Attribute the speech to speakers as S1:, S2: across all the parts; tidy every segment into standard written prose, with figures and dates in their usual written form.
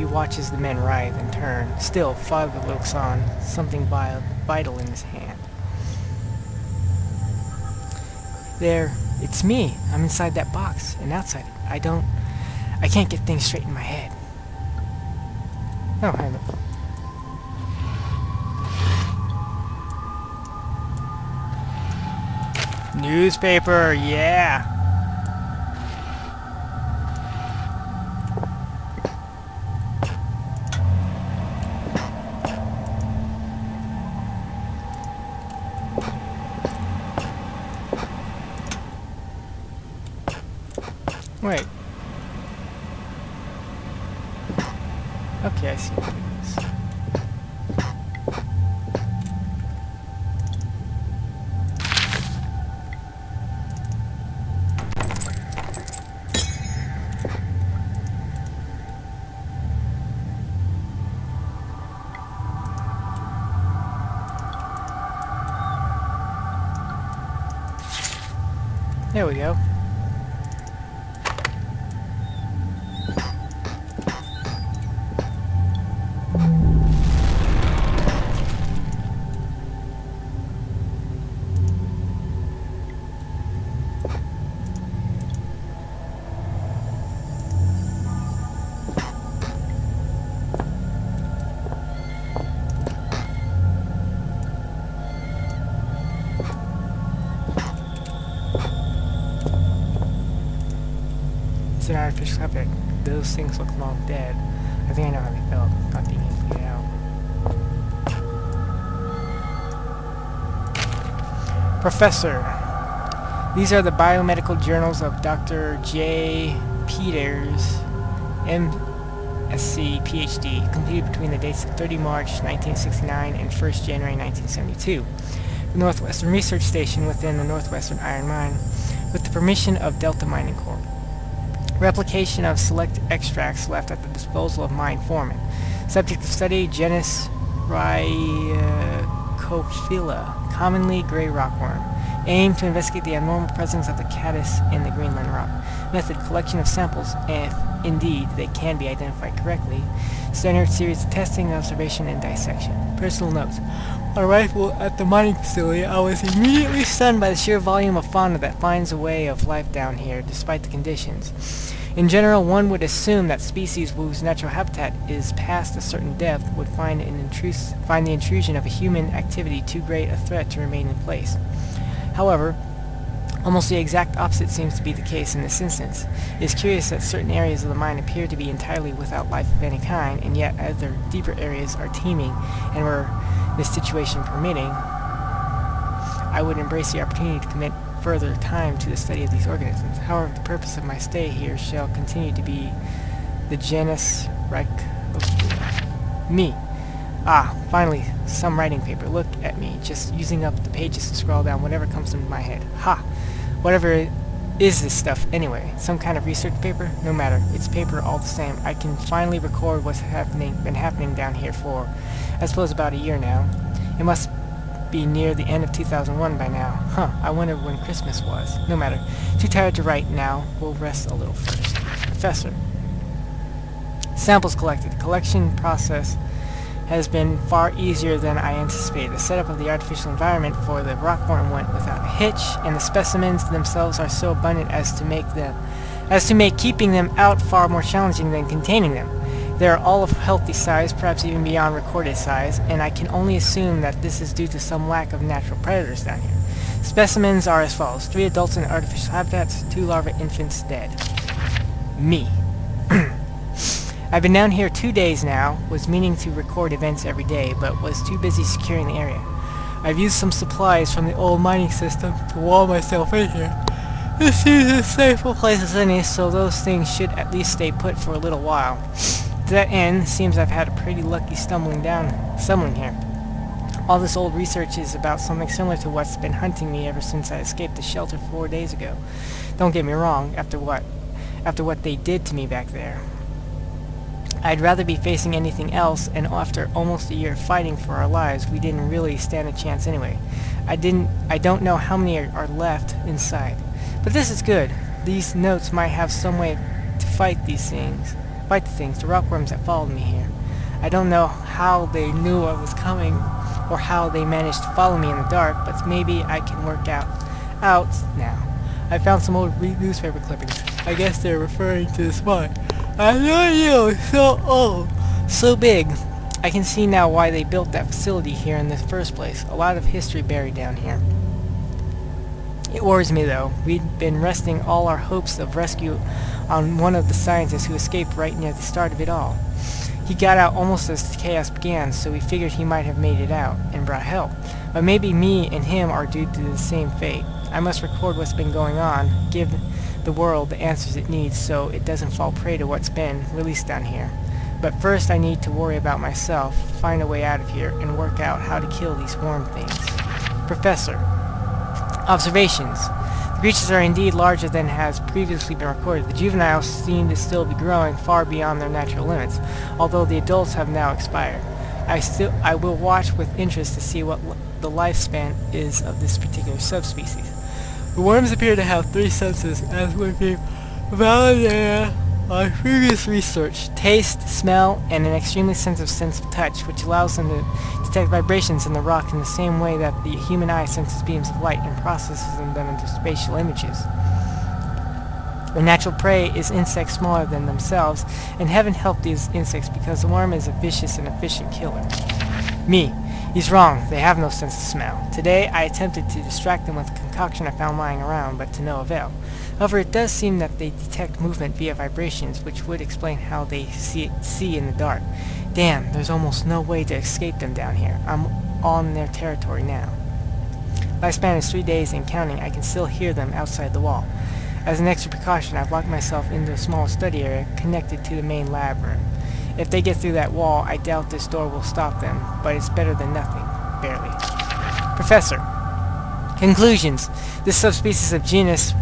S1: He watches the men writhe and turn. Still, Father looks on, something vital in his hand. There, it's me. I'm inside that box and outside it. I can't get things straight in my head. Oh, hi. Newspaper, yeah. Wait. Okay, I see what it is. There we go. It's an artificial subject. Those things look long dead. I think I know how they felt, not being able to get out. Professor, these are the biomedical journals of Dr. J. Peters, MSc, PhD, completed between the dates of 30 March 1969 and 1st January 1972. The Northwestern Research Station within the Northwestern Iron Mine, with the permission of Delta Mining Corp. Replication of select extracts left at the disposal of mine foreman. Subject of study, genus Rhyocophila, commonly gray rockworm. Aim to investigate the abnormal presence of the caddis in the Greenland rock. Method, collection of samples, if indeed they can be identified correctly. Standard series of testing, observation, and dissection. Personal notes. On arrival at the mining facility, I was immediately stunned by the sheer volume of fauna that finds a way of life down here, despite the conditions. In general, one would assume that species whose natural habitat is past a certain depth would find the intrusion of a human activity too great a threat to remain in place. However, almost the exact opposite seems to be the case in this instance. It is curious that certain areas of the mine appear to be entirely without life of any kind, and yet other deeper areas are teeming, and were this situation permitting, I would embrace the opportunity to commit further time to the study of these organisms. However, the purpose of my stay here shall continue to be the genus Rhyocophila. Me. Ah, finally, some writing paper. Look at me, just using up the pages to scroll down whatever comes into my head. Ha! Whatever is this stuff, anyway? Some kind of research paper? No matter. It's paper all the same. I can finally record what's been happening down here for, I suppose, about a year now. It must be near the end of 2001 by now. Huh, I wonder when Christmas was. No matter. Too tired to write now. We'll rest a little first. Professor. Samples collected. Collection process has been far easier than I anticipated. The setup of the artificial environment for the rockworm went without a hitch, and the specimens themselves are so abundant as to make keeping them out far more challenging than containing them. They are all of healthy size, perhaps even beyond recorded size, and I can only assume that this is due to some lack of natural predators down here. Specimens are as follows: 3 adults in artificial habitats, 2 larva infants dead. Me. I've been down here 2 days now, was meaning to record events every day, but was too busy securing the area. I've used some supplies from the old mining system to wall myself in here. This seems as safe a place as any, so those things should at least stay put for a little while. To that end, seems I've had a pretty lucky stumbling here. All this old research is about something similar to what's been hunting me ever since I escaped the shelter 4 days ago. Don't get me wrong, after what they did to me back there. I'd rather be facing anything else, and after almost a year of fighting for our lives, we didn't really stand a chance anyway. I don't know how many are left inside. But this is good. These notes might have some way to fight these things. Despite the things, the rockworms that followed me here. I don't know how they knew I was coming, or how they managed to follow me in the dark, but maybe I can work out now. I found some old newspaper clippings. I guess they're referring to the spot. I know you, so old, so big. I can see now why they built that facility here in the first place. A lot of history buried down here. It worries me, though. We'd been resting all our hopes of rescue on one of the scientists who escaped right near the start of it all. He got out almost as the chaos began, so we figured he might have made it out and brought help. But maybe me and him are due to the same fate. I must record what's been going on, give the world the answers it needs so it doesn't fall prey to what's been released down here. But first I need to worry about myself, find a way out of here, and work out how to kill these worm things. Professor. Observations. The creatures are indeed larger than has previously been recorded. The juveniles seem to still be growing far beyond their natural limits, although the adults have now expired. I will watch with interest to see what the lifespan is of this particular subspecies. The worms appear to have 3 senses, as would be validated by previous research: taste, smell, and an extremely sensitive sense of touch, which allows them to detect vibrations in the rock in the same way that the human eye senses beams of light and processes them into spatial images. Their natural prey is insects smaller than themselves, and heaven help these insects because the worm is a vicious and efficient killer. Me. He's wrong. They have no sense of smell. Today I attempted to distract them with a concoction I found lying around, but to no avail. However, it does seem that they detect movement via vibrations, which would explain how they see in the dark. Damn, there's almost no way to escape them down here. I'm on their territory now. Lifespan is 3 days and counting. I can still hear them outside the wall. As an extra precaution, I've locked myself into a small study area connected to the main lab room. If they get through that wall, I doubt this door will stop them, but it's better than nothing. Barely. Professor. Conclusions. This subspecies of genus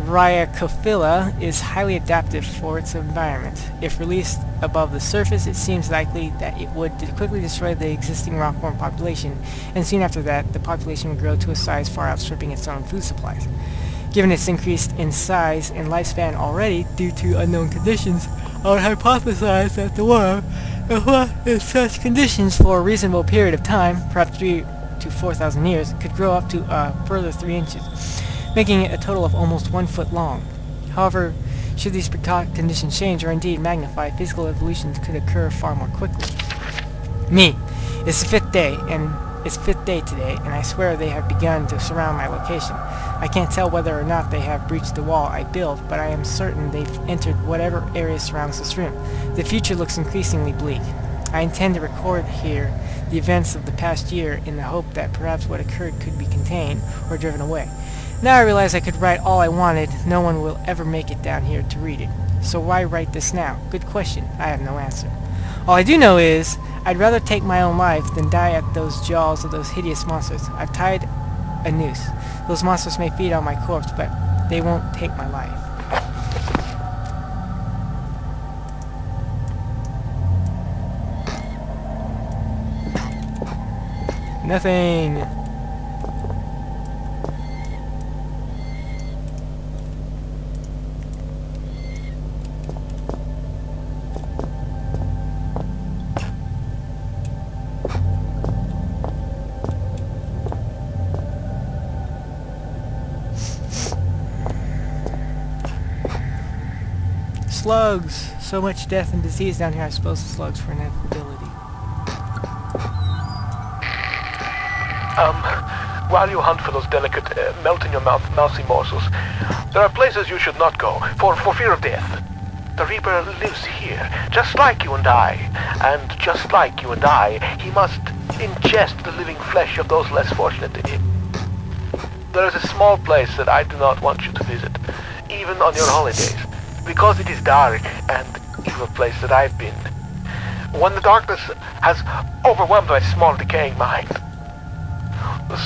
S1: Rhyocophila is highly adaptive for its environment. If released above the surface, it seems likely that it would quickly destroy the existing rockworm population, and soon after that, the population would grow to a size far outstripping its own food supplies. Given its increase in size and lifespan already due to unknown conditions, I would hypothesize that the worm, if left in such conditions for a reasonable period of time, perhaps 3 to 4,000 years, could grow up to a further 3 inches, making it a total of almost 1 foot long. However, should these conditions change or indeed magnify, physical evolutions could occur far more quickly. Me. It's the 5th day, today, and I swear they have begun to surround my location. I can't tell whether or not they have breached the wall I built, but I am certain they've entered whatever area surrounds this room. The future looks increasingly bleak. I intend to record here the events of the past year in the hope that perhaps what occurred could be contained or driven away. Now I realize I could write all I wanted. No one will ever make it down here to read it. So why write this now? Good question. I have no answer. All I do know is, I'd rather take my own life than die at those jaws of those hideous monsters. I've tied a noose. Those monsters may feed on my corpse, but they won't take my life. Nothing. Slugs! So much death and disease down here, I suppose the slugs for inevitability.
S2: While you hunt for those delicate, melt-in-your-mouth mousy morsels, there are places you should not go, for fear of death. The Reaper lives here, just like you and I. And just like you and I, he must ingest the living flesh of those less fortunate. There is a small place that I do not want you to visit, even on your holidays, because it is dark and evil place that I've been. When the darkness has overwhelmed my small decaying mind,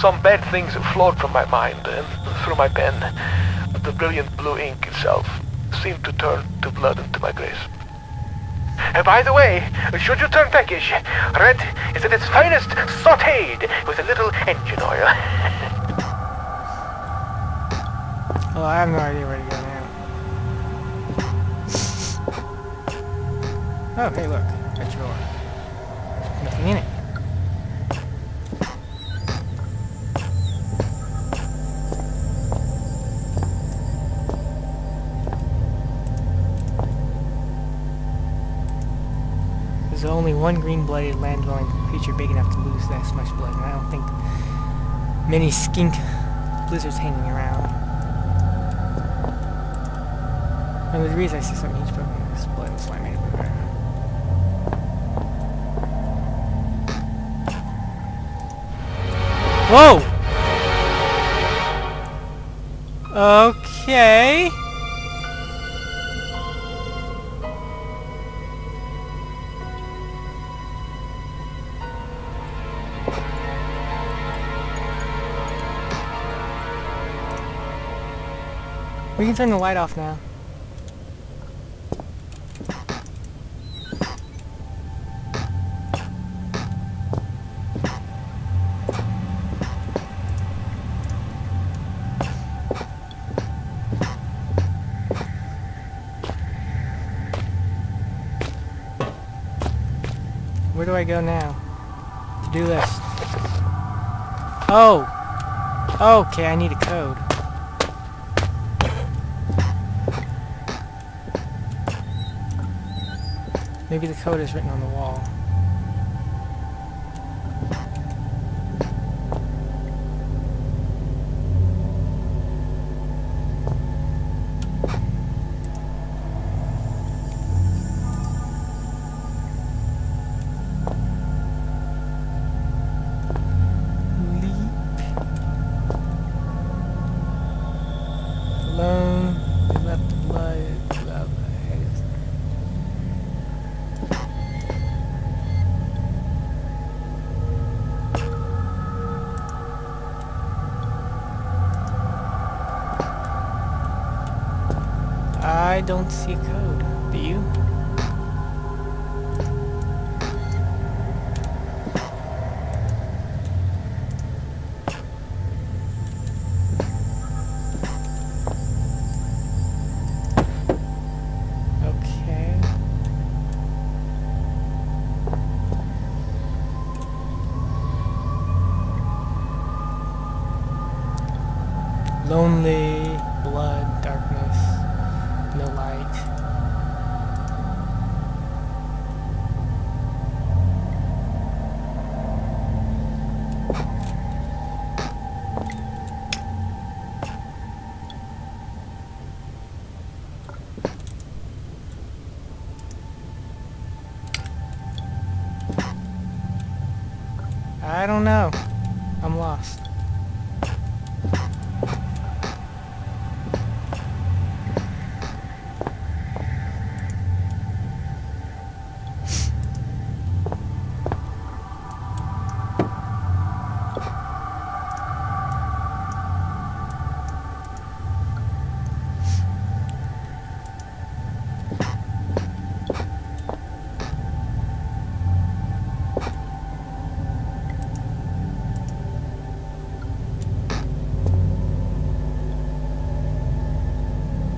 S2: some bad things have flowed from my mind and through my pen. The brilliant blue ink itself seemed to turn to blood into my grace. And by the way, should you turn peckish, red is at its finest sautéed with a little engine oil.
S1: Well, I have no idea where to go now. Oh, hey, look. A drawer. Nothing in it. There's only one green-blooded land-dwelling creature big enough to lose that much blood, and I don't think many skink blizzards hanging around. And the reason I see something huge poking this blood and slime made of the ground. Whoa! Okay. We can turn the light off now. Where do I go now? To-do list. Oh! Okay, I need a code. Maybe the code is written on the wall. Alone, they left the blood, love, I don't see a code. Do you? Okay. Lonely, blood, darkness, no light. I don't know. I'm lost.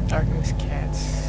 S1: Darkness cats.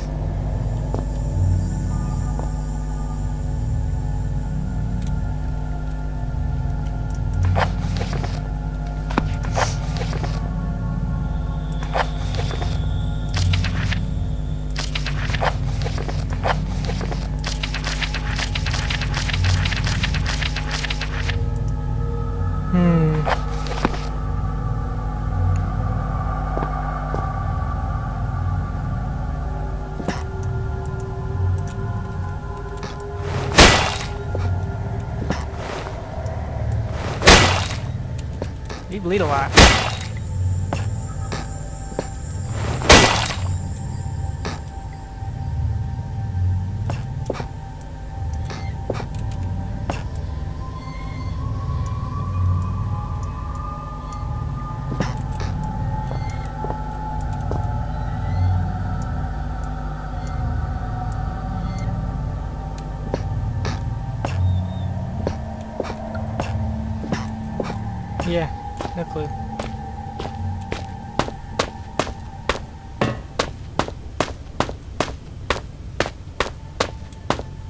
S1: You bleed a lot. Yeah, no clue.